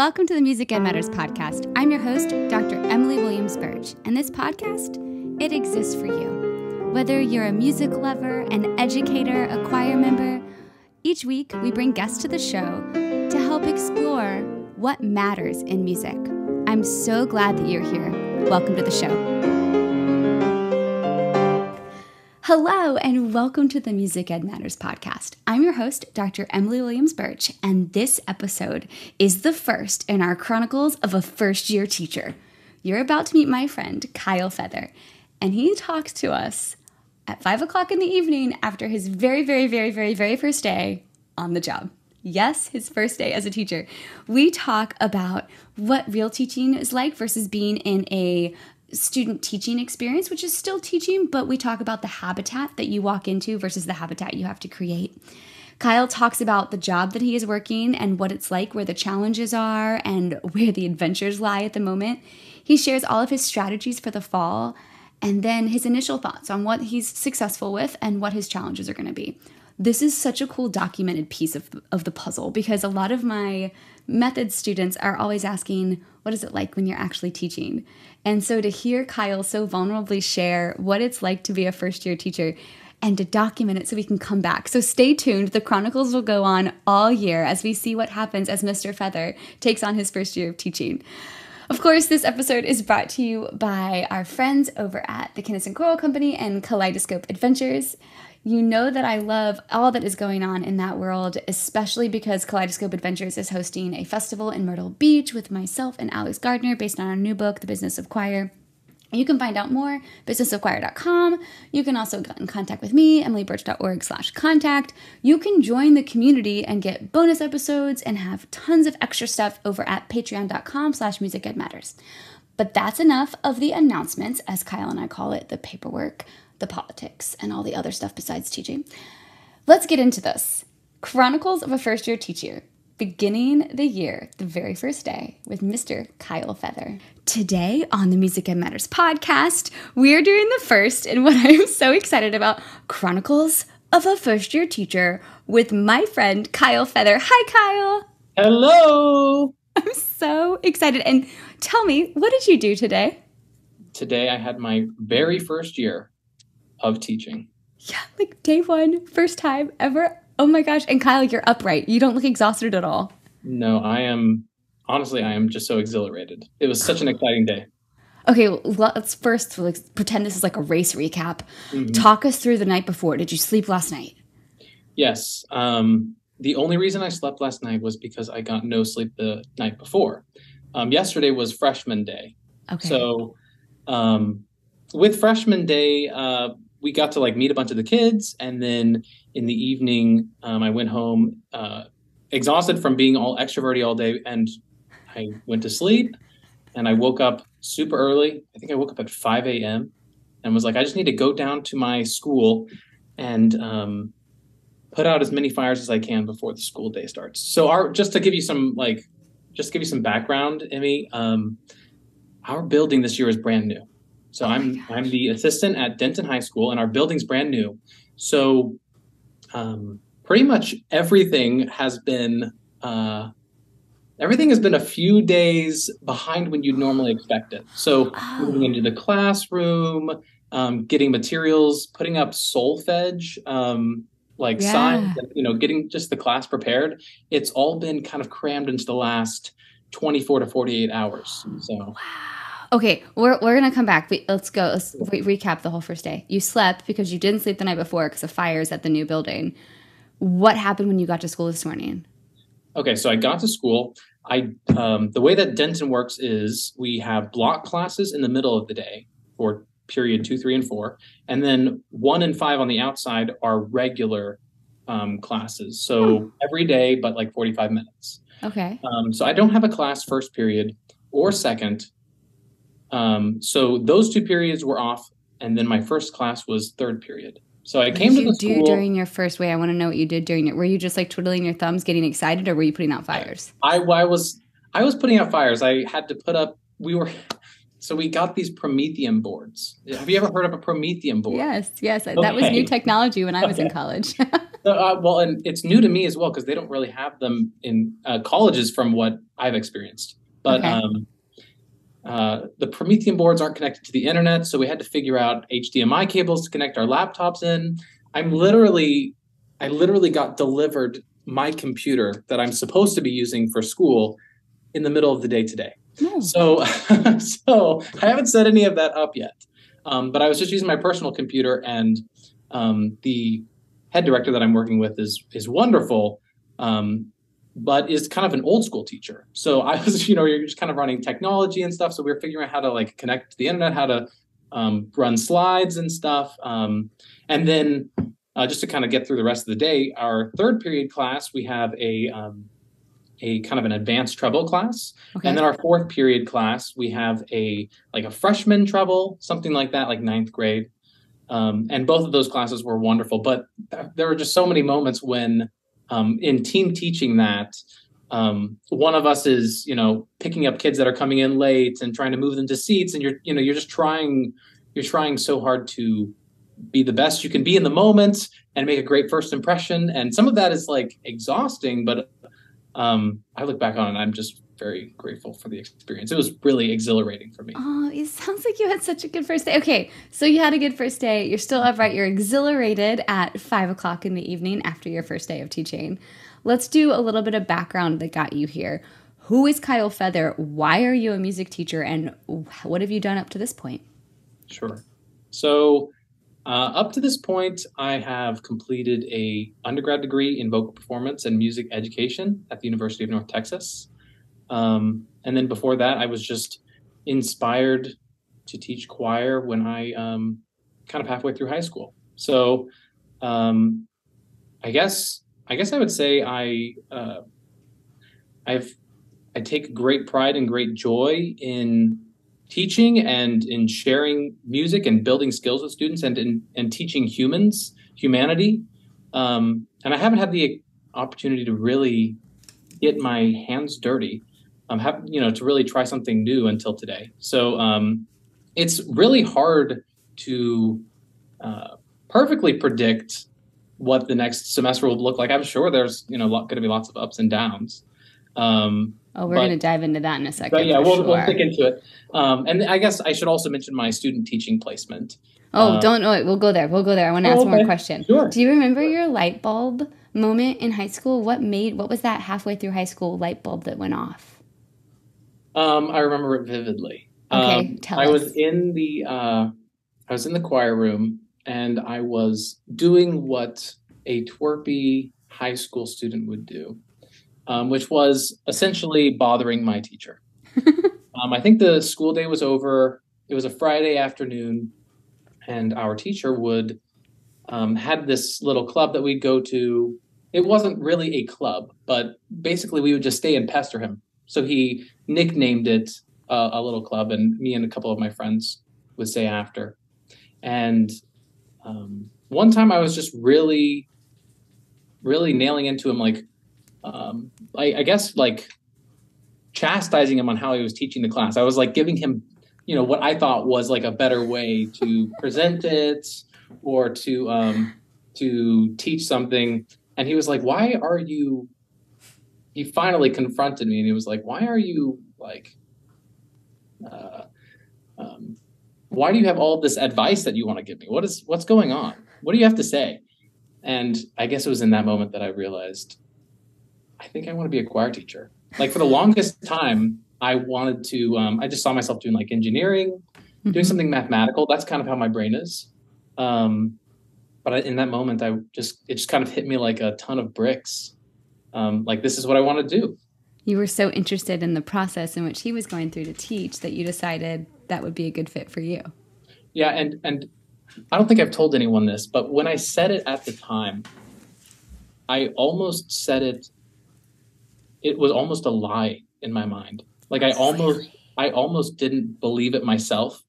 Welcome to the Music Ed Matters podcast. I'm your host, Dr. Emily Williams Birch, and this podcast, it exists for you. Whether you're a music lover, an educator, a choir member, each week we bring guests to the show to help explore what matters in music. I'm so glad that you're here. Welcome to the show. Hello, and welcome to the Music Ed Matters podcast. I'm your host, Dr. Emily Williams Birch, and this episode is the first in our Chronicles of a First-Year Teacher. You're about to meet my friend, Kyle Feather, and he talks to us at 5 o'clock in the evening after his very first day on the job. Yes, his first day as a teacher. We talk about what real teaching is like versus being in a student teaching experience, which is still teaching, but we talk about the habitat that you walk into versus the habitat you have to create. Kyle talks about the job that he is working and what it's like, where the challenges are and where the adventures lie at the moment. He shares all of his strategies for the fall and then his initial thoughts on what he's successful with and what his challenges are going to be. This is such a cool documented piece of the puzzle because a lot of my methods students are always asking, what is it like when you're actually teaching? And so to hear Kyle so vulnerably share what it's like to be a first-year teacher and to document it so we can come back. So stay tuned. The Chronicles will go on all year as we see what happens as Mr. Feather takes on his first year of teaching. Of course, this episode is brought to you by our friends over at the Kinnison Choral Company and Kaleidoscope Adventures. You know that I love all that is going on in that world, especially because Kaleidoscope Adventures is hosting a festival in Myrtle Beach with myself and Alex Gardner based on our new book, The Business of Choir. You can find out more, businessofchoir.com. You can also get in contact with me, emilybirch.org/contact. You can join the community and get bonus episodes and have tons of extra stuff over at patreon.com/musicedmatters. But that's enough of the announcements, as Kyle and I call it, the paperwork, the politics, and all the other stuff besides teaching. Let's get into this. Chronicles of a First-Year Teacher, beginning the year, the very first day, with Mr. Kyle Feather. Today on the Music Ed Matters podcast, we are doing the first in what I am so excited about, Chronicles of a First-Year Teacher with my friend Kyle Feather. Hi, Kyle. Hello. I'm so excited. And tell me, what did you do today? Today I had my very first year of teaching. Yeah, like day one, first time ever. Oh my gosh. And Kyle, you're upright. You don't look exhausted at all. No, I am just so exhilarated. It was such an exciting day. Okay, well, let's first pretend this is like a race recap. Mm-hmm. Talk us through the night before. Did you sleep last night? Yes. The only reason I slept last night was because I got no sleep the night before. Yesterday was freshman day. Okay. So with freshman day, we got to meet a bunch of the kids, and then in the evening, I went home exhausted from being all extroverty all day, and I went to sleep, and I woke up super early. I think I woke up at 5 a.m. and was like, I just need to go down to my school and put out as many fires as I can before the school day starts. So just to give you some background, Emmy, our building this year is brand new. So I'm the assistant at Denton High School, and our building's brand new. So pretty much everything has been a few days behind when you'd normally expect it. So moving into the classroom, getting materials, putting up solfege, signs, getting just the class prepared. It's all been kind of crammed into the last 24 to 48 hours. So. Wow. Okay, we're going to come back. Let's go. Let's recap the whole first day. You slept because you didn't sleep the night before because of fires at the new building. What happened when you got to school this morning? Okay, so I got to school. The way that Denton works is we have block classes in the middle of the day for period 2, 3, and 4. And then 1 and 5 on the outside are regular classes. So every day, but 45 minutes. Okay. So I don't have a class first period or second. So those 2 periods were off, and then my first class was third period. So I came to the school. What did you do during your first way? I want to know what you did during it. Were you just twiddling your thumbs, getting excited, or were you putting out fires? I was putting out fires. I had to put up. So we got these Promethean boards. Have you ever heard of a Promethean board? Yes. Okay. That was new technology when I was in college. Well, and it's new to me as well because they don't really have them in colleges from what I've experienced. But Okay. the Promethean boards aren't connected to the internet, so we had to figure out HDMI cables to connect our laptops in. I literally got delivered my computer that I'm supposed to be using for school in the middle of the day today. No. So, so I haven't set any of that up yet. But I was just using my personal computer, and the head director that I'm working with is wonderful, but is kind of an old school teacher. So I was, you're just kind of running technology and stuff. So we were figuring out how to like connect to the internet, how to run slides and stuff. And then just to kind of get through the rest of the day, our third period class, we have a kind of an advanced treble class. Okay. And then our fourth period class, we have a freshman treble, something like that, like ninth grade. And both of those classes were wonderful, but there were just so many moments when in team teaching that one of us is, picking up kids that are coming in late and trying to move them to seats. And you're just trying so hard to be the best you can be in the moment and make a great first impression. And some of that is like exhausting, but I look back on it and I'm just very grateful for the experience. It was really exhilarating for me. Oh, it sounds like you had such a good first day. Okay, so you had a good first day. You're still upright. You're exhilarated at 5 o'clock in the evening after your first day of teaching. Let's do a little bit of background that got you here. Who is Kyle Feather? Why are you a music teacher? And what have you done up to this point? Sure. So up to this point, I have completed a undergrad degree in vocal performance and music education at the University of North Texas. And then before that, I was just inspired to teach choir when I kind of halfway through high school. So I guess I would say I take great pride and great joy in teaching and in sharing music and building skills with students and teaching humanity. And I haven't had the opportunity to really get my hands dirty, to really try something new until today. So it's really hard to perfectly predict what the next semester will look like. I'm sure there's, going to be lots of ups and downs. We're going to dive into that in a second. But yeah, we'll dig into it. And I guess I should also mention my student teaching placement. Don't know it. We'll go there. I want to ask one more question. Sure. Do you remember your light bulb moment in high school? What was that halfway through high school light bulb that went off? I remember it vividly. Okay, tell us. I was in the choir room, and I was doing what a twerpy high school student would do. Which was essentially bothering my teacher. I think the school day was over. It was a Friday afternoon, and our teacher would had this little club that we'd go to. It wasn't really a club, but basically we would just stay and pester him. So he nicknamed it a little club, and me and a couple of my friends would stay after. And one time I was just really, really nailing into him, I guess like chastising him on how he was teaching the class. I was like giving him, what I thought was like a better way to present it or to teach something. And he was like, he finally confronted me and he was like, why are you like, why do you have all this advice that you want to give me? What's going on? What do you have to say? And I guess it was in that moment that I realized, I think I want to be a choir teacher. Like for the longest time, I wanted to, I just saw myself doing like engineering, doing something mathematical. That's kind of how my brain is. But in that moment, it just kind of hit me like a ton of bricks. Like this is what I want to do. You were so interested in the process in which he was going through to teach that you decided that would be a good fit for you. Yeah. And I don't think I've told anyone this, but when I said it at the time, I almost said it was almost a lie in my mind. Like I almost didn't believe it myself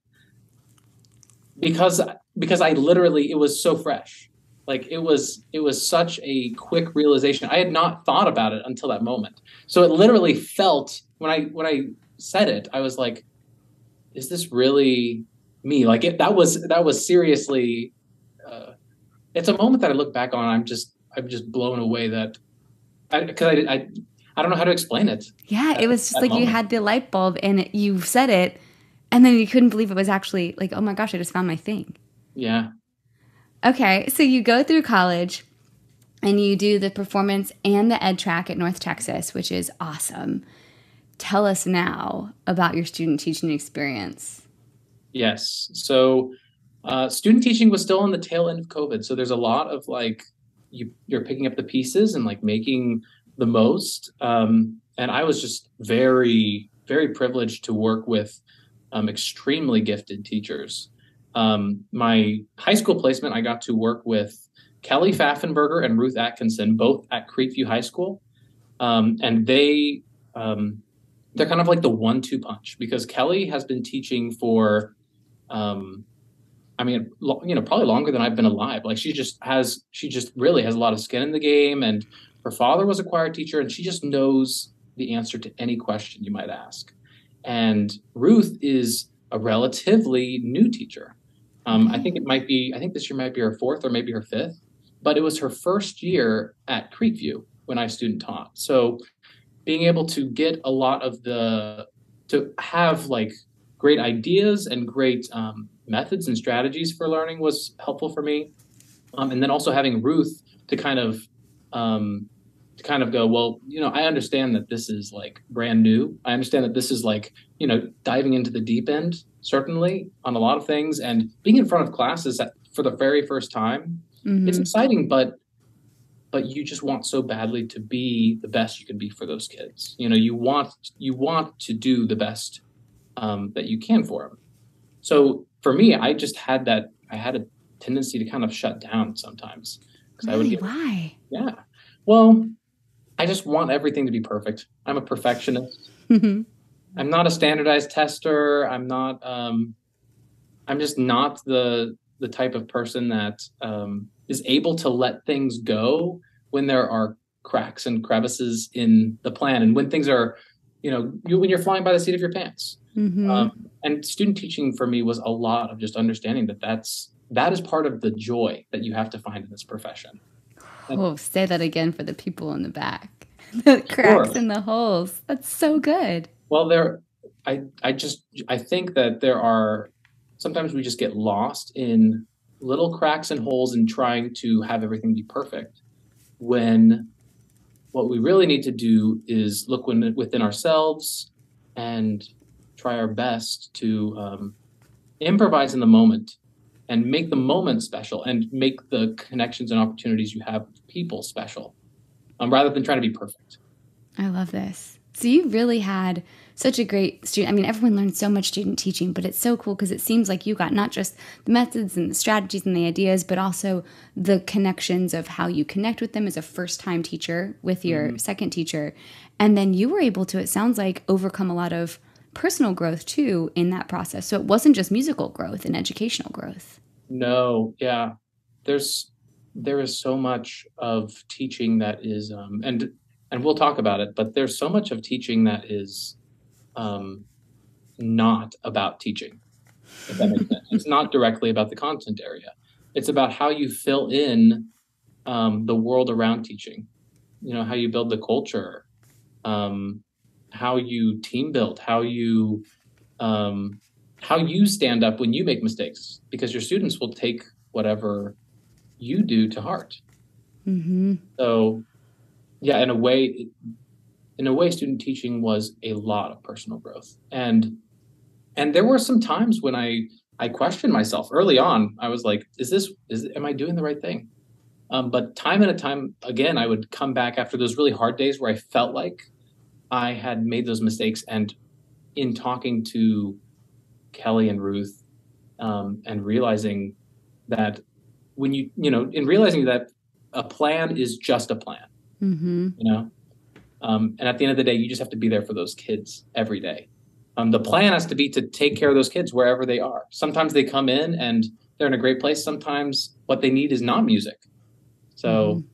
because I literally, it was so fresh. Like it was such a quick realization. I had not thought about it until that moment. So it literally felt when I said it, I was like, is this really me? Like that was seriously, it's a moment that I look back on. I'm just blown away that I don't know how to explain it. Yeah, it was just like moment. you had the light bulb and you said it, and then you couldn't believe it was actually like, oh my gosh, I just found my thing. Yeah. Okay, so you go through college and you do the performance and the ed track at North Texas, which is awesome. Tell us now about your student teaching experience. Yes. So student teaching was still on the tail end of COVID. So there's a lot of like you're picking up the pieces and like making the most. And I was just very, very privileged to work with extremely gifted teachers. My high school placement, I got to work with Kelly Pfaffenberger and Ruth Atkinson, both at Creekview High School. And they're kind of like the 1-2 punch because Kelly has been teaching for, probably longer than I've been alive. Like she just really has a lot of skin in the game. And her father was a choir teacher, and she just knows the answer to any question you might ask. And Ruth is a relatively new teacher. I think this year might be her 4th or maybe her 5th, but it was her first year at Creekview when I student taught. So being able to get a lot of to have like great ideas and great methods and strategies for learning was helpful for me. And then also having Ruth to kind of go, well, I understand that this is like brand new. I understand that this is like, diving into the deep end, certainly on a lot of things, and being in front of classes for the very first time. Mm-hmm. It's exciting, but you just want so badly to be the best you can be for those kids. You want to do the best that you can for them. So for me, I had a tendency to kind of shut down sometimes. Really? Why? Yeah. Well, I just want everything to be perfect. I'm a perfectionist. Mm-hmm. I'm not a standardized tester. I'm just not the type of person that is able to let things go when there are cracks and crevices in the plan, and when things are, when you're flying by the seat of your pants. Mm-hmm. And student teaching for me was a lot of just understanding that is part of the joy that you have to find in this profession. Say that again for the people in the back. The cracks in the holes. That's so good. Well, I think that there are sometimes we just get lost in little cracks and holes in trying to have everything be perfect, when what we really need to do is look within ourselves and try our best to improvise in the moment and make the moment special and make the connections and opportunities you have with people special, rather than trying to be perfect. I love this. So you really had such a great student. I mean, everyone learns so much student teaching, but it's so cool because it seems like you got not just the methods and the strategies and the ideas, but also the connections of how you connect with them as a first-time teacher with your mm-hmm. second teacher. And then you were able to, it sounds like, overcome a lot of personal growth too in that process. So it wasn't just musical growth and educational growth. No, yeah. There is so much of teaching that is, and we'll talk about it, but there's so much of teaching that is not about teaching, if that makes sense. It's not directly about the content area. It's about how you fill in the world around teaching, how you build the culture, how you team build, how you stand up when you make mistakes, because your students will take whatever you do to heart. Mm-hmm. So yeah, in a way, student teaching was a lot of personal growth. And there were some times when I questioned myself early on. I was like, am I doing the right thing? But time and time again, I would come back after those really hard days where I felt like I had made those mistakes. And in talking to Kelly and Ruth, and realizing that in realizing that a plan is just a plan, mm-hmm. And at the end of the day, you just have to be there for those kids every day. The plan has to be to take care of those kids wherever they are. Sometimes they come in and they're in a great place. Sometimes what they need is not music. So mm-hmm.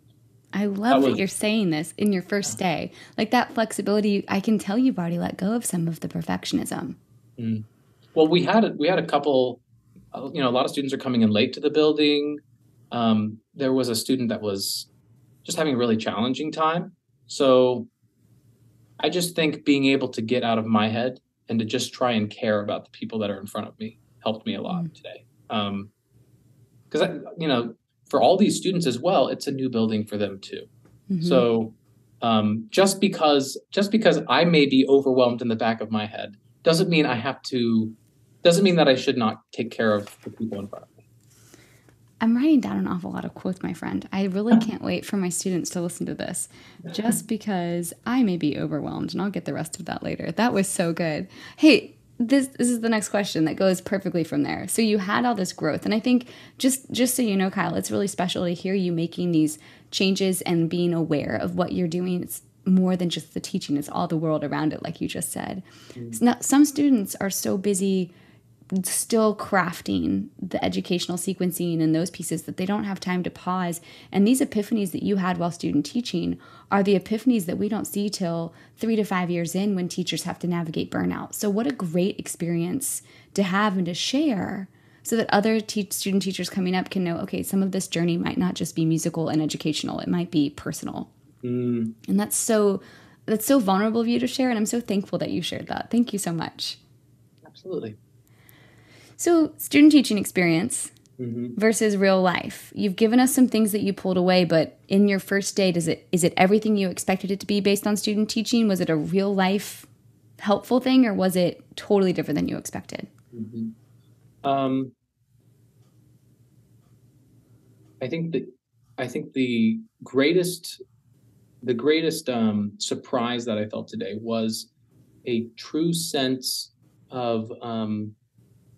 I love that you're saying this in your first day. Like that flexibility, I can tell you've already let go of some of the perfectionism. Mm. Well, we had a couple, a lot of students are coming in late to the building. There was a student that was just having a really challenging time. So I just think being able to get out of my head and to just try and care about the people that are in front of me helped me a lot today. Because, for all these students as well, it's a new building for them too. So just because I may be overwhelmed in the back of my head doesn't mean that I should not take care of the people in front of me. I'm writing down an awful lot of quotes, my friend. I really can't wait for my students to listen to this. Just because I may be overwhelmed, and I'll get the rest of that later. That was so good. Hey, this is the next question that goes perfectly from there. So you had all this growth, and I think just so you know, Kyle, it's really special to hear you making these changes and being aware of what you're doing. It's more than just the teaching. It's all the world around it, like you just said. Now, some students are so busy still crafting the educational sequencing and those pieces that they don't have time to pause. And these epiphanies that you had while student teaching are the epiphanies that we don't see till 3 to 5 years in when teachers have to navigate burnout. So what a great experience to have and to share so that other student teachers coming up can know, okay, some of this journey might not just be musical and educational. It might be personal. And that's so vulnerable of you to share. And I'm so thankful that you shared that. Thank you so much. Absolutely. So student teaching experience versus real life. You've given us some things that you pulled away, but in your first day, is it everything you expected it to be based on student teaching? Was it a real life helpful thing, or was it totally different than you expected? I think the greatest surprise that I felt today was a true sense of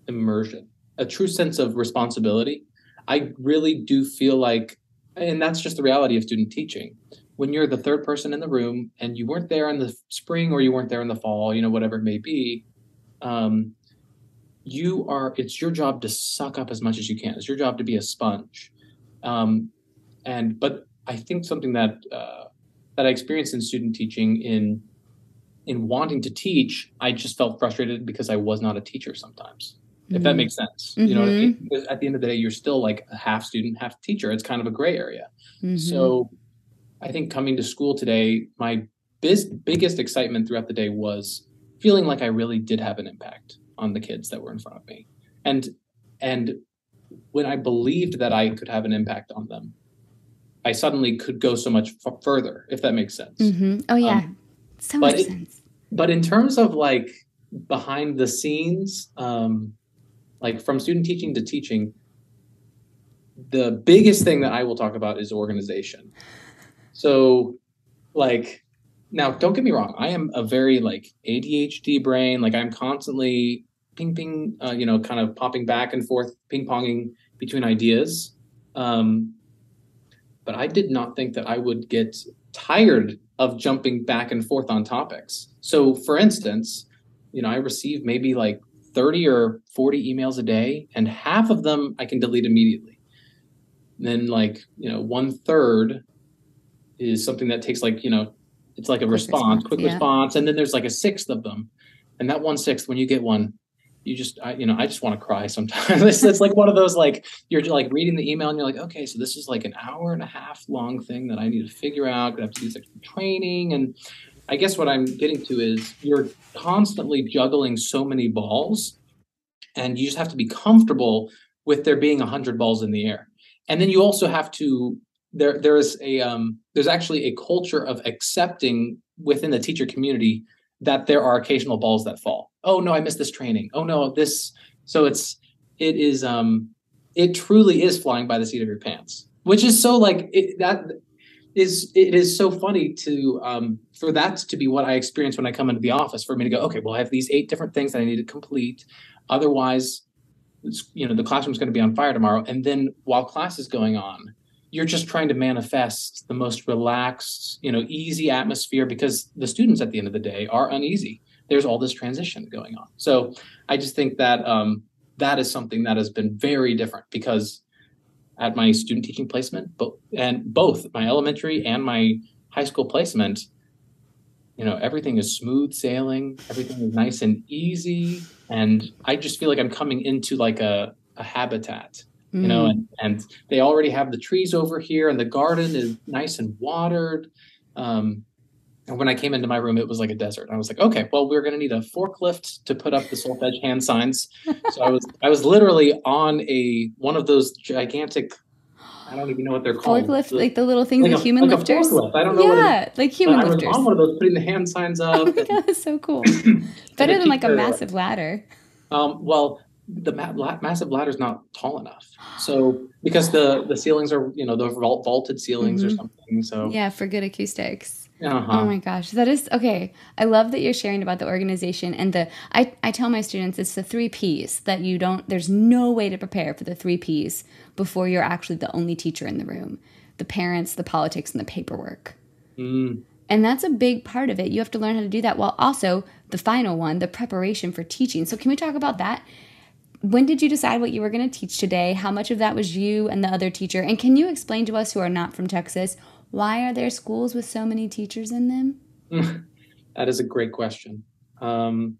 immersion, a true sense of responsibility. I really do feel like, and that's just the reality of student teaching, when you're the third person in the room and you weren't there in the spring or you weren't there in the fall, whatever it may be, it's your job to suck up as much as you can. It's your job to be a sponge. But I think something that I experienced in student teaching in wanting to teach, I just felt frustrated because I was not a teacher sometimes. If that makes sense. You know what I mean? Because at the end of the day, you're still like a half student, half teacher. It's kind of a gray area. So I think coming to school today, my biggest excitement throughout the day was feeling like I really did have an impact on the kids that were in front of me. And when I believed that I could have an impact on them, I suddenly could go so much further, if that makes sense. Oh, yeah. So much sense. But in terms of like behind the scenes, like from student teaching to teaching, the biggest thing that I will talk about is organization. So like, now don't get me wrong. I am a very like ADHD brain. Like I'm constantly kind of popping back and forth, ping-ponging between ideas. But I did not think that I would get tired of jumping back and forth on topics. So for instance, I receive maybe like 30 or 40 emails a day, and half of them I can delete immediately. And then like, 1/3 is something that takes like, it's like a quick response. And then there's like 1/6 of them. And that 1/6, when you get one, I just want to cry sometimes. It's like one of those, like, you're like reading the email and you're like, okay, so this is like an hour and a half long thing that I need to figure out. I have to do extra training. And I guess what I'm getting to is you're constantly juggling so many balls, and you just have to be comfortable with there being 100 balls in the air. And then you also have to, there's actually a culture of accepting within the teacher community that there are occasional balls that fall. Oh no, I missed this training. Oh no, this. So it truly is flying by the seat of your pants, which is so like it is so funny to for that to be what I experience when I come into the office, for me to go, okay, well, I have these 8 different things that I need to complete. Otherwise, the classroom's going to be on fire tomorrow. And then while class is going on, you're just trying to manifest the most relaxed, easy atmosphere, because the students at the end of the day are uneasy. There's all this transition going on. So I just think that that is something that has been very different, because at my student teaching placement, both my elementary and my high school placement, everything is smooth sailing. Everything is nice and easy. And I just feel like I'm coming into like a habitat and they already have the trees over here and the garden is nice and watered. And when I came into my room, it was like a desert. I was like, okay, well, we're going to need a forklift to put up the solfege hand signs. So I was literally on one of those gigantic, I don't even know what they're called. Forklift, like the little things, like human lifters. I don't know what it is. Like human lifters. I was on one of those, putting the hand signs up. Oh my God, that's so cool. Better than like a massive ladder. Well, the massive ladder is not tall enough. So because the ceilings are, the vaulted ceilings or something. So yeah, for good acoustics. Uh-huh. Oh my gosh, that is okay. I love that you're sharing about the organization and I tell my students it's the 3 Ps that there's no way to prepare for the 3 Ps before you're actually the only teacher in the room. The parents, the politics, and the paperwork. And that's a big part of it. You have to learn how to do that while also the final one, the preparation for teaching. So can we talk about that? When did you decide what you were going to teach today? How much of that was you and the other teacher? And can you explain to us who are not from Texas, why are there schools with so many teachers in them? That is a great question. And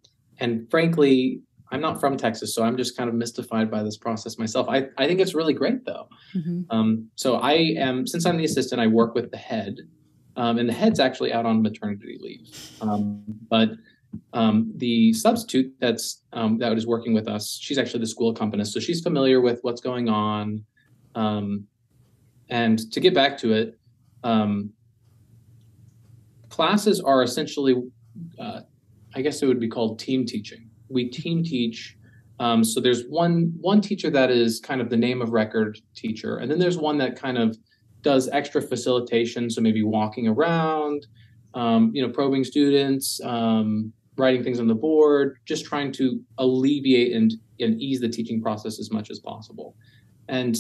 frankly, I'm not from Texas, so I'm just kind of mystified by this process myself. I think it's really great, though. So since I'm the assistant, I work with the head. And the head's actually out on maternity leave. But the substitute that is working with us, she's actually the school accompanist, so she's familiar with what's going on. And to get back to it, classes are essentially, I guess it would be called team teaching. We team teach. So there's one teacher that is kind of the name of record teacher, and then there's one that kind of does extra facilitation. So maybe walking around, probing students, writing things on the board, just trying to alleviate and ease the teaching process as much as possible. And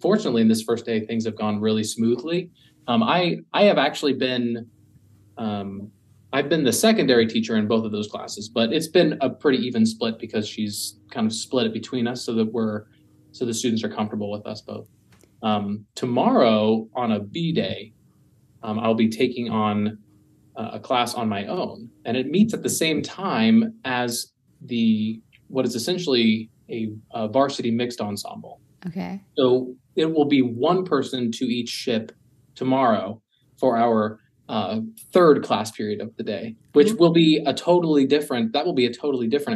fortunately, in this first day, things have gone really smoothly. I have actually been, I've been the secondary teacher in both of those classes, but it's been a pretty even split because she's kind of split it between us so the students are comfortable with us both. Tomorrow on a B day, I'll be taking on a class on my own, and it meets at the same time as what is essentially a varsity mixed ensemble. Okay. So it will be one person to each ship tomorrow for our third class period of the day, which will be a totally different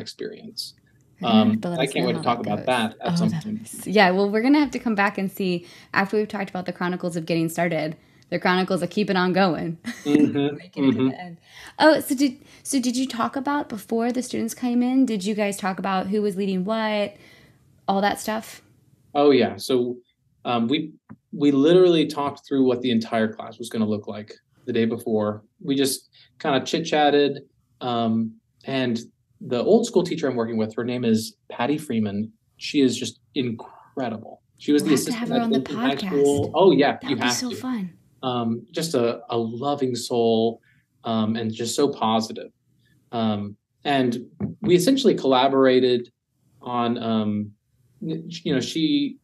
experience. I can't wait to talk about that at some point. Yeah, well, we're going to have to come back and see after we've talked about the Chronicles of getting started, the Chronicles of keeping on going. Making it to the end. Oh, so did you talk about before the students came in? Did you guys talk about who was leading what, all that stuff? Oh yeah. So we literally talked through what the entire class was going to look like the day before. We just kind of chit-chatted. And the old school teacher I'm working with, her name is Patty Freeman. She is just incredible. She was the assistant at Denton High School. Oh yeah, you have to. That would be so fun. Just a loving soul, and just so positive. And we essentially collaborated on, we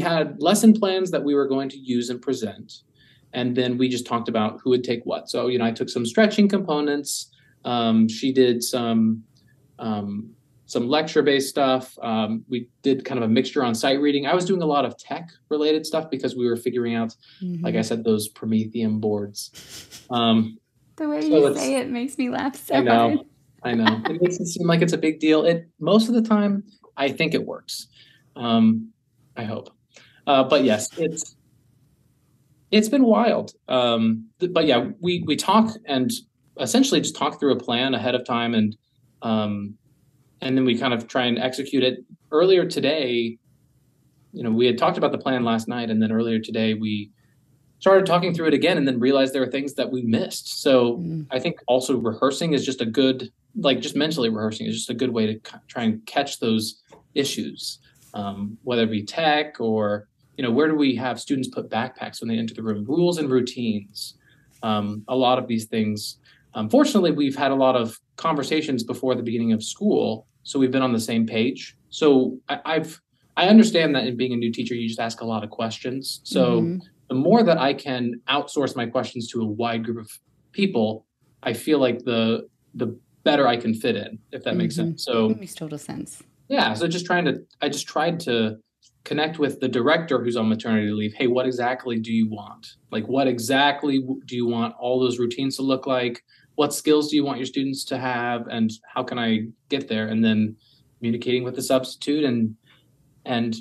had lesson plans that we were going to use and present. And then we just talked about who would take what. So, I took some stretching components. She did some lecture-based stuff. We did kind of a mixture on sight reading. I was doing a lot of tech-related stuff because we were figuring out, like I said, those Promethean boards. The way you say it makes me laugh so hard. I know. It makes it seem like it's a big deal. Most of the time, I think it works. I hope. But yes, it's been wild. But yeah, we talk and essentially just talk through a plan ahead of time, and then we kind of try and execute it. Earlier today, we had talked about the plan last night, and then earlier today we started talking through it again, and then realized there are things that we missed. So I think also rehearsing is just a good, just mentally rehearsing is just a good way to try and catch those issues, whether it be tech or, where do we have students put backpacks when they enter the room, rules and routines, a lot of these things. Fortunately, we've had a lot of conversations before the beginning of school, so we've been on the same page. So I understand that in being a new teacher, you just ask a lot of questions. So the more that I can outsource my questions to a wide group of people, I feel like the better I can fit in, if that makes sense. So it makes total sense. Yeah. So I just tried to connect with the director who's on maternity leave. Hey, what exactly do you want? Like, what exactly do you want all those routines to look like? What skills do you want your students to have? And how can I get there? And then communicating with the substitute and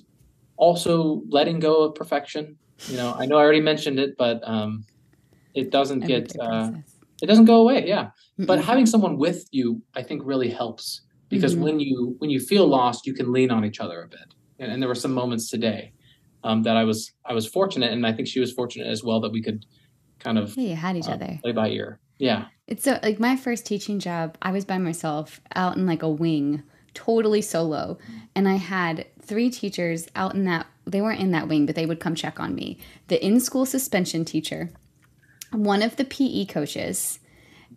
also letting go of perfection. I know I already mentioned it, but it doesn't Everyday process. it doesn't go away. Yeah. But Mm-mm. having someone with you, I think really helps because Mm-hmm. when you feel lost, you can lean on each other a bit. And there were some moments today that I was fortunate, and I think she was fortunate as well that we could kind of Yeah, you had each other. play by ear. Yeah. It's so like my first teaching job, I was by myself out in like a wing, totally solo. And I had 3 teachers out in that, they weren't in that wing, but they would come check on me. The in-school suspension teacher, one of the PE coaches,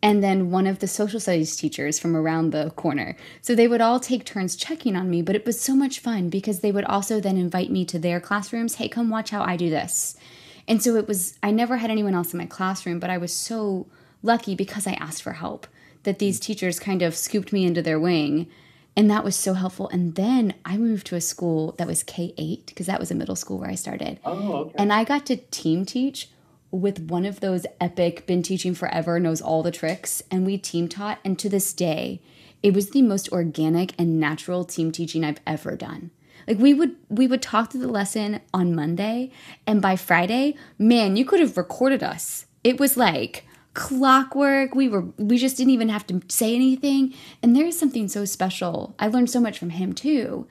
and then one of the social studies teachers from around the corner. So they would all take turns checking on me, but it was so much fun because they would also then invite me to their classrooms. Hey, come watch how I do this. And so it was, I never had anyone else in my classroom, but I was so lucky because I asked for help that these teachers kind of scooped me into their wing. And that was so helpful. And then I moved to a school that was K-8 because that was a middle school where I started. Oh, okay. And I got to team teach with one of those epic, been teaching forever, knows all the tricks. And we team taught. And to this day, it was the most organic and natural team teaching I've ever done. Like we would talk through the lesson on Monday, and by Friday, man, you could have recorded us. It was like clockwork. We just didn't even have to say anything. And there is something so special. I learned so much from him too.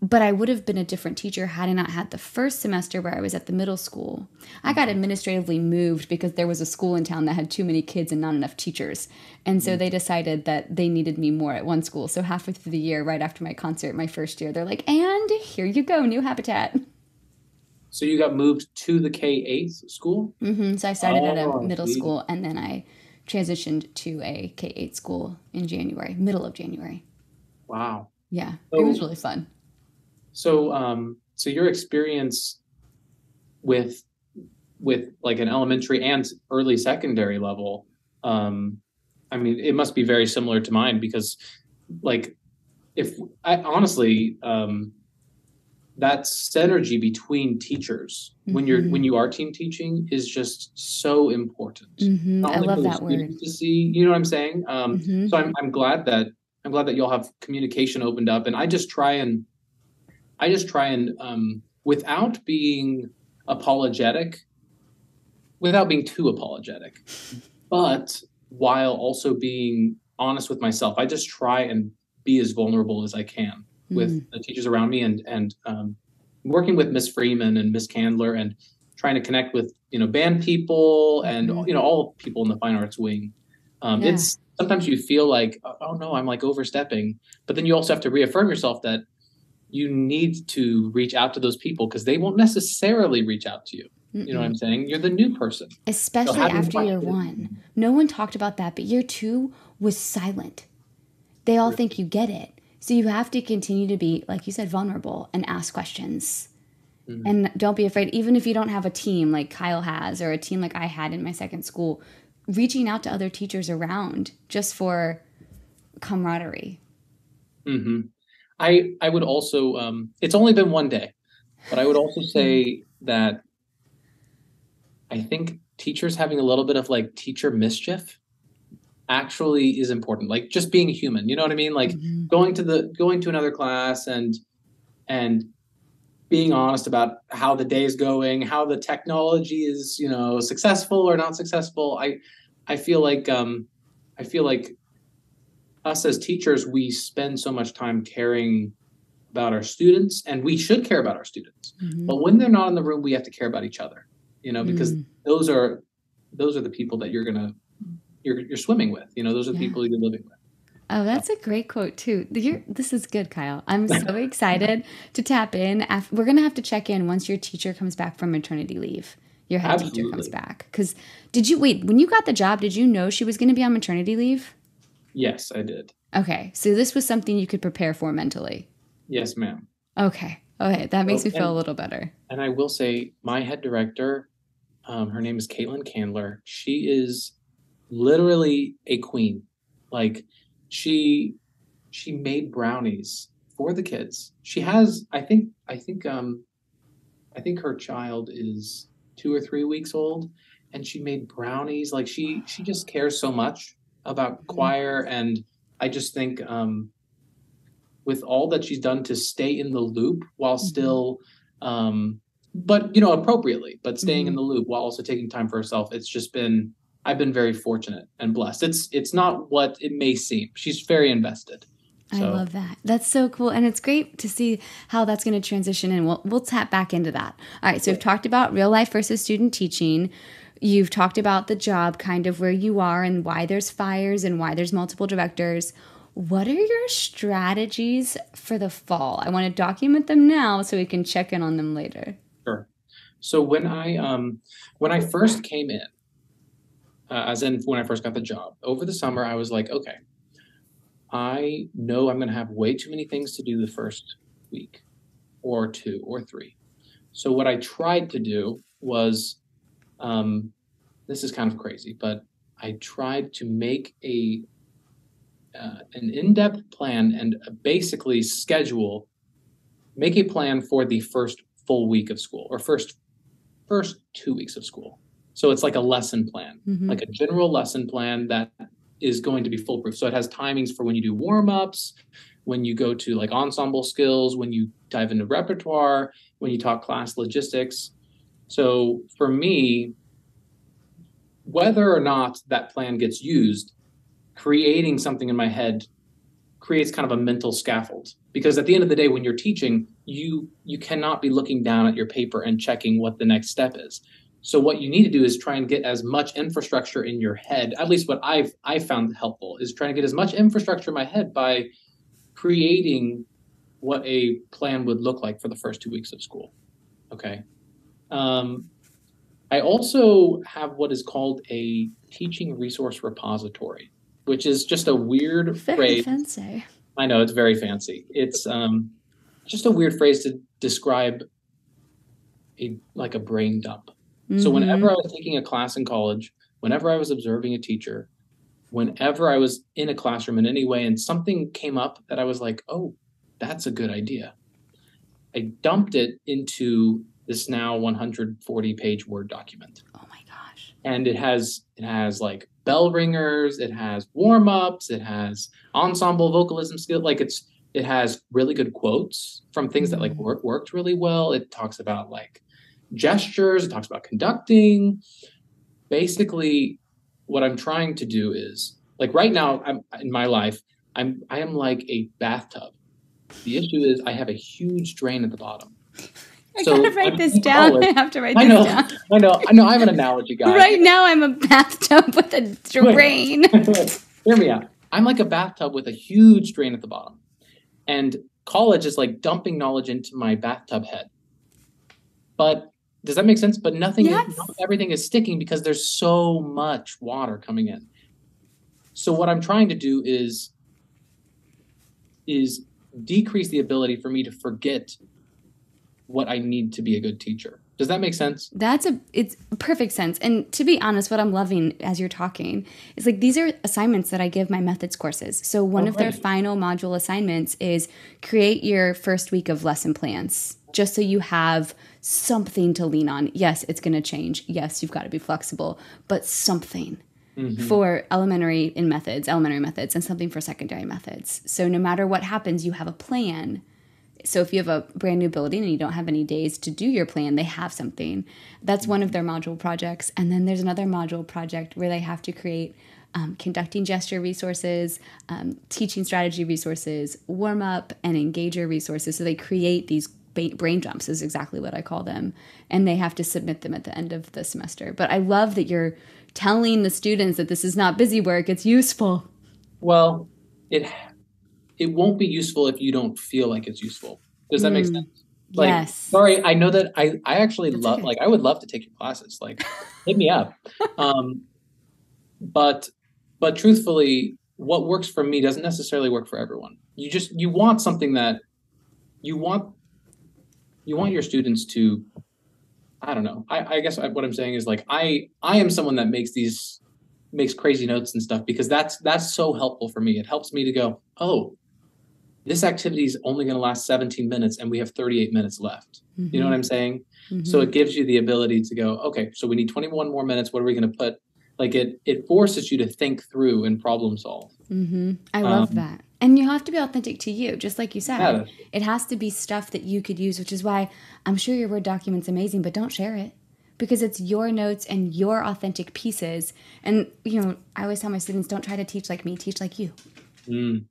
But I would have been a different teacher had I not had the first semester where I was at the middle school. I got administratively moved because there was a school in town that had too many kids and not enough teachers. And so they decided that they needed me more at one school. So halfway through the year, right after my concert, my first year, they're like, and here you go, new habitat. So you got moved to the K-8 school? So I started at a Oh, middle sweet. school and then I transitioned to a K-8 school in January, middle of January. Wow. Yeah, it was So, really fun. so your experience with like an elementary and early secondary level, I mean, it must be very similar to mine because, like, if I honestly, that synergy between teachers when you are team teaching is just so important. Not I only for love the that word. students to see, you know what I'm saying? So I'm glad that you'll have communication opened up, and I just try and without being apologetic, without being too apologetic, but while also being honest with myself. I just try and be as vulnerable as I can with the teachers around me and working with Miss Freeman and Miss Candler and trying to connect with, band people and, all people in the fine arts wing. Yeah. It's sometimes you feel like, oh no, I'm like overstepping, but then you also have to reaffirm yourself that you need to reach out to those people because they won't necessarily reach out to you. You know what I'm saying? You're the new person. So Especially having after year questions. 1. No one talked about that, but year 2 was silent. They all think you get it. So you have to continue to be, like you said, vulnerable and ask questions. And don't be afraid, even if you don't have a team like Kyle has or a team like I had in my second school, reaching out to other teachers around just for camaraderie. Mm-hmm. I would also, it's only been one day, but I would also say that I think teachers having a little bit of like teacher mischief actually is important. Like just being human, you know what I mean? Like going to another class and being honest about how the day is going, how the technology is, successful or not successful. I feel like I feel like us as teachers, we spend so much time caring about our students, and we should care about our students. But when they're not in the room, we have to care about each other, because those are the people that you're swimming with. Those are the people you're living with. Oh, that's a great quote too. This is good, Kyle. I'm so excited to tap in. We're going to have to check in once your teacher comes back from maternity leave. Your head teacher comes back. Because when you got the job, did you know she was going to be on maternity leave? Yes, I did. Okay. So this was something you could prepare for mentally. Yes, ma'am. Okay. That makes me feel a little better. And I will say my head director, her name is Caitlin Candler. She is literally a queen. Like she made brownies for the kids. She has, I think her child is 2 or 3 weeks old, and she made brownies. Like she just cares so much about choir. And I just think with all that she's done to stay in the loop while still, but appropriately, but staying in the loop while also taking time for herself, I've been very fortunate and blessed. It's not what it may seem. She's very invested. So. I love that. That's so cool. And it's great to see how that's going to transition, and we'll tap back into that. All right. So we've talked about real life versus student teaching. You've talked about the job, kind of where you are and why there's fires and why there's multiple directors. What are your strategies for the fall? I want to document them now so we can check in on them later. Sure. So when I first came in, as in when I first got the job, over the summer, I was like, okay, I know I'm going to have way too many things to do the first week or 2 or 3. So what I tried to do was, this is kind of crazy, but I tried to make an in-depth plan and basically make a plan for the first full week of school, or first 2 weeks of school. So it's like a lesson plan, like a general lesson plan that is going to be foolproof. So it has timings for when you do warm-ups, when you go to like ensemble skills, when you dive into repertoire, when you talk class logistics. So for me, whether or not that plan gets used, creating something in my head creates kind of a mental scaffold. Because at the end of the day, when you're teaching, you cannot be looking down at your paper and checking what the next step is. So what you need to do is try and get as much infrastructure in your head. At least what I've found helpful is trying to get as much infrastructure in my head by creating what a plan would look like for the first 2 weeks of school. Okay. I also have what is called a teaching resource repository, which is just a weird phrase. Very fancy. I know, it's very fancy. It's just a weird phrase to describe a brain dump. So whenever I was taking a class in college, whenever I was observing a teacher, whenever I was in a classroom in any way and something came up that I was like, oh, that's a good idea, I dumped it into this now 140-page Word document. Oh my gosh. And it has like bell ringers, it has warm-ups, it has ensemble vocalism skill, like it has really good quotes from things that like worked really well. It talks about like gestures, it talks about conducting. Basically, what I'm trying to do is, like right now in my life, I am like a bathtub. The issue is I have a huge drain at the bottom. I gotta write this down. I have to write this down. I know. I'm an analogy guy. Right now, I'm a bathtub with a drain. Hear me out. I'm like a bathtub with a huge drain at the bottom. And college is like dumping knowledge into my bathtub head. But does that make sense? But not everything is sticking because there's so much water coming in. So what I'm trying to do is decrease the ability for me to forget what I need to be a good teacher. Does that make sense? It's perfect sense. And to be honest, what I'm loving as you're talking is like these are assignments that I give my methods courses. So one of their final module assignments is create your first week of lesson plans, just so you have something to lean on. Yes, it's going to change. Yes, you've got to be flexible, but something for elementary methods, and something for secondary methods. So no matter what happens, you have a plan. So if you have a brand new building and you don't have any days to do your plan, they have something. That's one of their module projects. And then there's another module project where they have to create conducting gesture resources, teaching strategy resources, warm-up, and engager resources. So they create these brain dumps is exactly what I call them. And they have to submit them at the end of the semester. But I love that you're telling the students that this is not busy work, it's useful. Well, it won't be useful if you don't feel like it's useful. Does that make sense? Like, yes. Sorry, I know that I actually love, okay. Like, I would love to take your classes. Like, hit me up. But truthfully, what works for me doesn't necessarily work for everyone. You want something that you want your students to, I don't know. I guess what I'm saying is like, I am someone that makes crazy notes and stuff because that's so helpful for me. It helps me to go, oh, this activity is only going to last 17 minutes and we have 38 minutes left. Mm-hmm. You know what I'm saying? Mm-hmm. So it gives you the ability to go, okay, so we need 21 more minutes. What are we going to put? Like it forces you to think through and problem solve. Mm-hmm. I love that. And you have to be authentic to you, just like you said. Yeah. It has to be stuff that you could use, which is why I'm sure your Word document's amazing, but don't share it because it's your notes and your authentic pieces. And, you know, I always tell my students, don't try to teach like me, teach like you. Mm.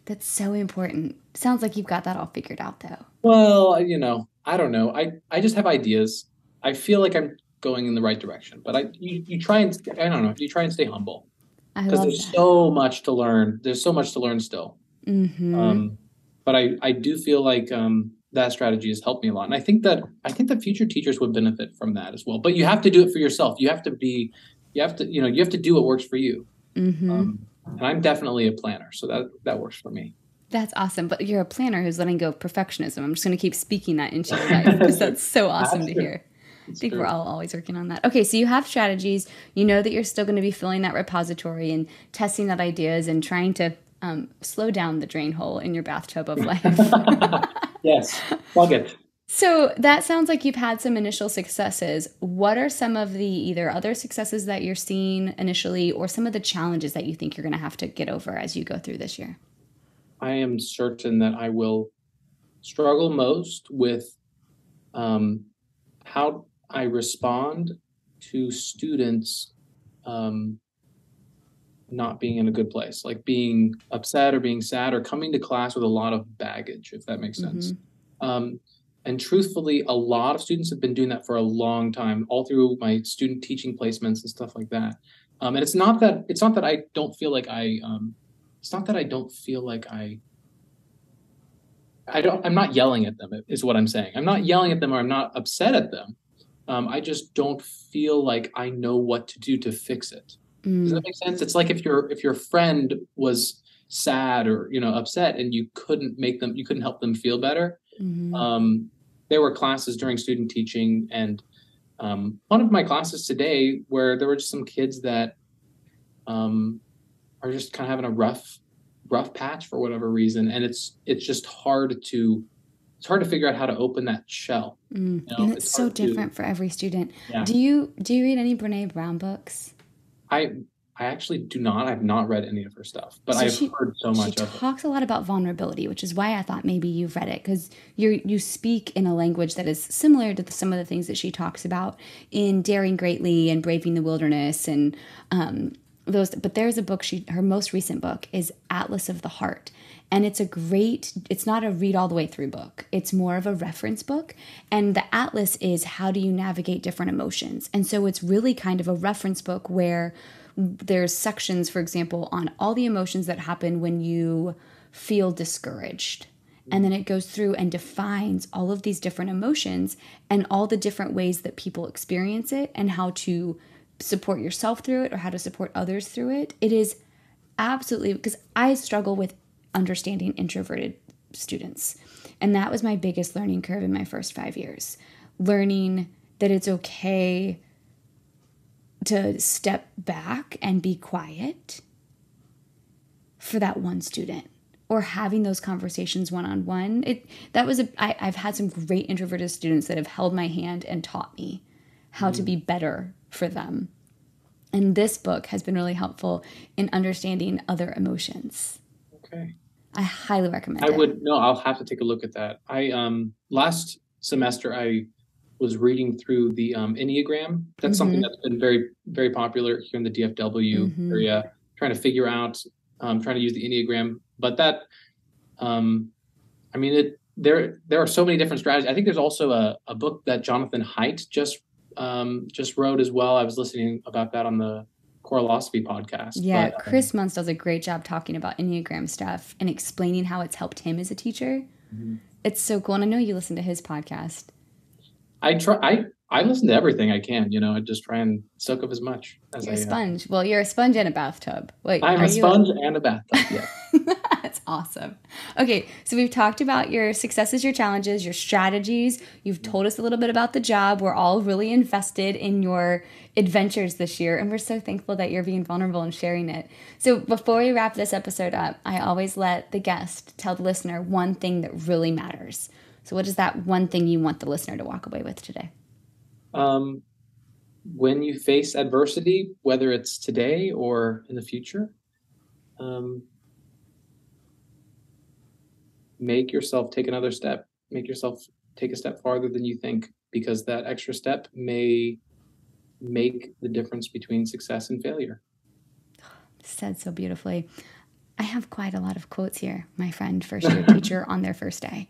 That's so important. Sounds like you've got that all figured out, though. Well, you know, I don't know. I just have ideas. I feel like I'm going in the right direction, but you try and, I don't know, you try and stay humble. Because there's so much to learn. There's so much to learn still. Mm-hmm. But I do feel like that strategy has helped me a lot. And I think that future teachers would benefit from that as well. But you have to do it for yourself. You have to do what works for you. Mm-hmm. And I'm definitely a planner. So that works for me. That's awesome. But you're a planner who's letting go of perfectionism. I'm just going to keep speaking that into your life because that's so awesome to hear. I think we're all always working on that. Okay, so you have strategies. You know that you're still going to be filling that repository and testing out ideas and trying to slow down the drain hole in your bathtub of life. Yes, plug it. So that sounds like you've had some initial successes. What are some of the either other successes that you're seeing initially or some of the challenges that you think you're going to have to get over as you go through this year? I am certain that I will struggle most with how I respond to students not being in a good place, like being upset or being sad or coming to class with a lot of baggage, if that makes sense. And truthfully, a lot of students have been doing that for a long time, all through my student teaching placements and stuff like that. And it's not that I don't feel like I'm not yelling at them, is what I'm saying. I'm not yelling at them or I'm not upset at them. I just don't feel like I know what to do to fix it. Does that make sense? It's like if your friend was sad or, you know, upset and you couldn't help them feel better. There were classes during student teaching and one of my classes today where there were just some kids that are just kind of having a rough patch for whatever reason, and it's just hard to figure out how to open that shell. You know, and it's so different for every student. Yeah. Do you read any Brene Brown books? I actually do not. I've not read any of her stuff, but I've heard so much of it. She talks a lot about vulnerability, which is why I thought maybe you've read it, because you speak in a language that is similar to some of the things that she talks about in Daring Greatly and Braving the Wilderness and those. But there's a book, her most recent book is Atlas of the Heart. And it's not a read all the way through book. It's more of a reference book. And the Atlas is how do you navigate different emotions? And so it's really kind of a reference book where there's sections, for example, on all the emotions that happen when you feel discouraged. And then it goes through and defines all of these different emotions and all the different ways that people experience it and how to support yourself through it or how to support others through it. It is absolutely, because I struggle with understanding introverted students. And that was my biggest learning curve in my first 5 years. Learning that it's okay to step back and be quiet for that one student, or having those conversations one-on-one. I've had some great introverted students that have held my hand and taught me how to be better for them. And this book has been really helpful in understanding other emotions. Okay. I highly recommend it. I'll have to take a look at that. Last semester I was reading through the Enneagram. That's something that's been very, very popular here in the DFW area, trying to figure out, trying to use the Enneagram. But that, there are so many different strategies. I think there's also a book that Jonathan Haidt just wrote as well. I was listening about that on the Chronicles podcast. Yeah, Chris Munce does a great job talking about Enneagram stuff and explaining how it's helped him as a teacher. It's so cool. And I know you listen to his podcast. I listen to everything I can, I just try and soak up as much as You're a sponge. Well, you're a sponge and a bathtub. Wait, I'm a sponge and a bathtub, yeah. That's awesome. Okay, so we've talked about your successes, your challenges, your strategies. You've told us a little bit about the job. We're all really invested in your adventures this year, and we're so thankful that you're being vulnerable and sharing it. So before we wrap this episode up, I always let the guest tell the listener one thing that really matters. So what is that one thing you want the listener to walk away with today? When you face adversity, whether it's today or in the future, make yourself take another step. Make yourself take a step farther than you think, because that extra step may make the difference between success and failure. Said so beautifully. I have quite a lot of quotes here, my friend, first year teacher on their first day.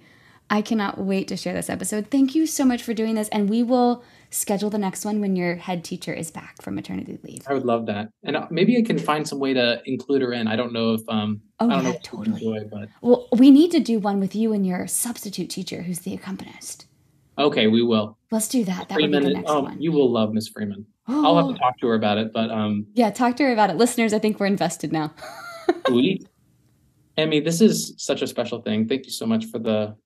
I cannot wait to share this episode. Thank you so much for doing this, and we will schedule the next one when your head teacher is back from maternity leave. I would love that. And maybe I can find some way to include her in. I don't know if I don't know if totally. Enjoy, but... Well, we need to do one with you and your substitute teacher who's the accompanist. Okay, we will. Let's do that. That would be the next one. You will love Miss Freeman. I'll have to talk to her about it, but yeah, talk to her about it. Listeners, I think we're invested now. Sweet. Emmy, this is such a special thing. Thank you so much for the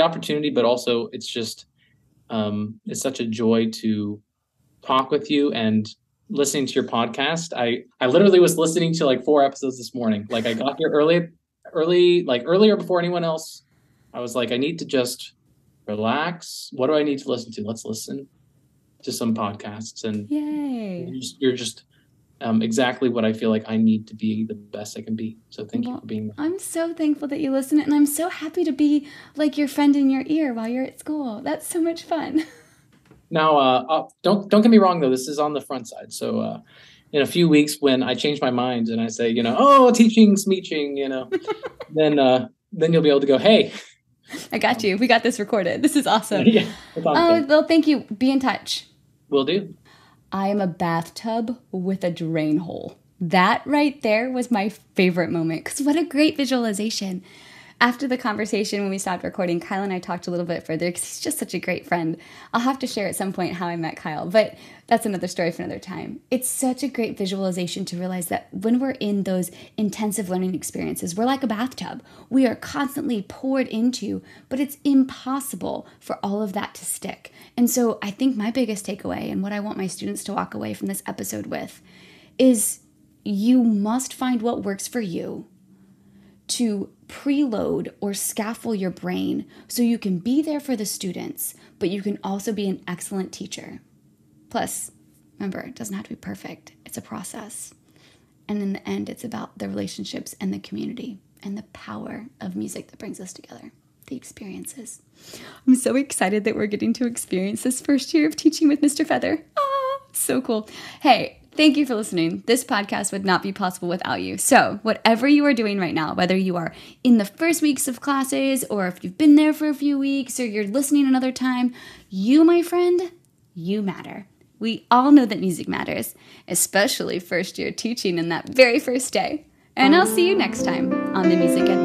opportunity, but also it's just it's such a joy to talk with you and listening to your podcast. I literally was listening to like 4 episodes this morning. Like I got here earlier before anyone else. I was like, I need to just relax. What do I need to listen to? Let's listen to some podcasts. And yay! You're just exactly what I feel like I need to be the best I can be. So thank you for being there. I'm so thankful that you listen, and I'm so happy to be like your friend in your ear while you're at school. That's so much fun. Now, don't get me wrong though. This is on the front side. So in a few weeks, when I change my mind and I say, teaching, smeeching, then you'll be able to go, hey, I got you. We got this recorded. This is awesome. Yeah. Well, thank you. Be in touch. Will do. I am a bathtub with a drain hole. That right there was my favorite moment, because what a great visualization. After the conversation, when we stopped recording, Kyle and I talked a little bit further because he's just such a great friend. I'll have to share at some point how I met Kyle, but that's another story for another time. It's such a great visualization to realize that when we're in those intensive learning experiences, we're like a bathtub. We are constantly poured into, but it's impossible for all of that to stick. And so I think my biggest takeaway, and what I want my students to walk away from this episode with, is you must find what works for you to preload or scaffold your brain so you can be there for the students, but you can also be an excellent teacher. Plus, remember, it doesn't have to be perfect. It's a process. And in the end, it's about the relationships and the community and the power of music that brings us together, the experiences. I'm so excited that we're getting to experience this first year of teaching with Mr. Feather. So cool. Hey, thank you for listening. This podcast would not be possible without you. So whatever you are doing right now, whether you are in the first weeks of classes or if you've been there for a few weeks or you're listening another time, you, my friend, you matter. We all know that music matters, especially first year teaching in that very first day. And I'll see you next time on the Music Ed